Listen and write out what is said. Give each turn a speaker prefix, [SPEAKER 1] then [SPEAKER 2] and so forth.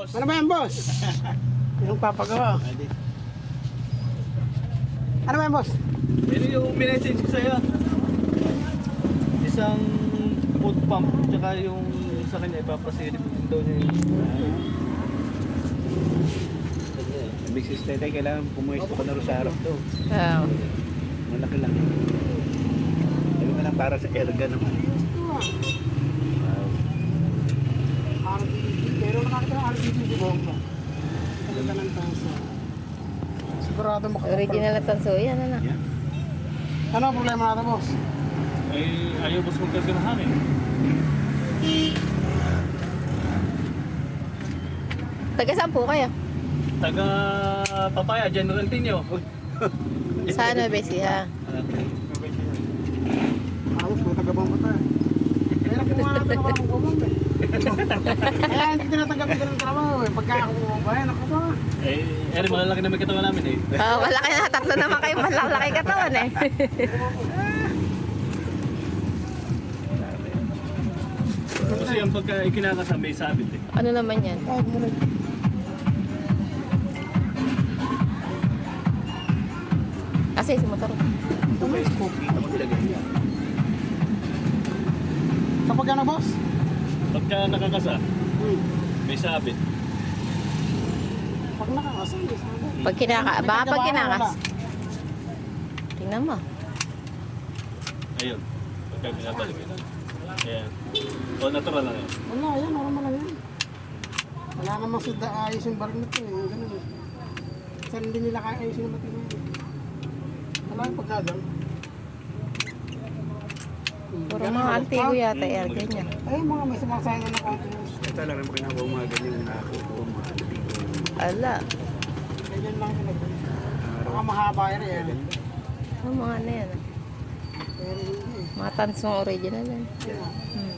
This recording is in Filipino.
[SPEAKER 1] Ano ba yan, boss? Yung papagawa. Ano ba yan, boss?
[SPEAKER 2] Pero yung minessage ko sa'yo, isang foot pump, tsaka yung sa kanya, ipapasilip din daw niya yung...
[SPEAKER 3] Big sister tayo, kailangan pumuesto ka na rin sa harap to.
[SPEAKER 4] Oo.
[SPEAKER 3] Malaki lang. Sabi mo lang para sa erga naman. Wow.
[SPEAKER 1] RGB. Pero nakakita ng RGB si Bomba. Talaga ng tanso. Sigurado makakapal.
[SPEAKER 4] Original na tanso yan, ano?
[SPEAKER 3] Yan.
[SPEAKER 1] Ano ang problema natin, boss?
[SPEAKER 2] Eh, ayaw boss magkarga ng hangin.
[SPEAKER 4] Taga saan po kayo?
[SPEAKER 2] Taga Papaya, General Tinio.
[SPEAKER 4] Sa ano, Bessie, ha?
[SPEAKER 1] Ayos, may taga-bomba tayo. Kaya kung natin ako ang bomba eh. Kaya hindi tinatanggapin ka ng trabaho eh. Pagka ako bomba yan, ako ba?
[SPEAKER 2] Eh, malalaki na may katawan namin eh.
[SPEAKER 4] Oo, malaki na. Tatlo naman kayo malaki katawan eh.
[SPEAKER 2] Kasi yung pagka ikinakasama may sabit eh.
[SPEAKER 4] Ano naman yan?
[SPEAKER 1] Kahit mo rin.
[SPEAKER 4] Kasi si motor.
[SPEAKER 3] Ito may scope. Kita mo nilagay niya.
[SPEAKER 1] Kapag ano, boss?
[SPEAKER 2] Pagka nakakasa, may sabit.
[SPEAKER 1] Pag nakakasal, eh, sana.
[SPEAKER 4] Pag baka pag kinakas. Tingnan mo.
[SPEAKER 2] Ayun. Pagka binabalik. Ayan. O, natural lang yun.
[SPEAKER 1] Wala, yan, normal lang yan. Wala namang suda ayos yung bar nito eh. Ganun eh. Saan hindi nila kaya ayos yung matino eh. Wala yung pagkadang.
[SPEAKER 4] Puro mga antigo yata, ganyan.
[SPEAKER 1] Ay, mga may sumasaya na continuous.
[SPEAKER 3] Ito lang naman kinagawa mga ganyan nakakuha mga dito.
[SPEAKER 4] Ala.
[SPEAKER 1] Ganyan lang talaga. Baka mahaba yan eh.
[SPEAKER 4] Ano mga ano yan?
[SPEAKER 1] Pero hindi eh.
[SPEAKER 4] Mga tansong original yan.
[SPEAKER 1] Kaya,
[SPEAKER 4] Hmm.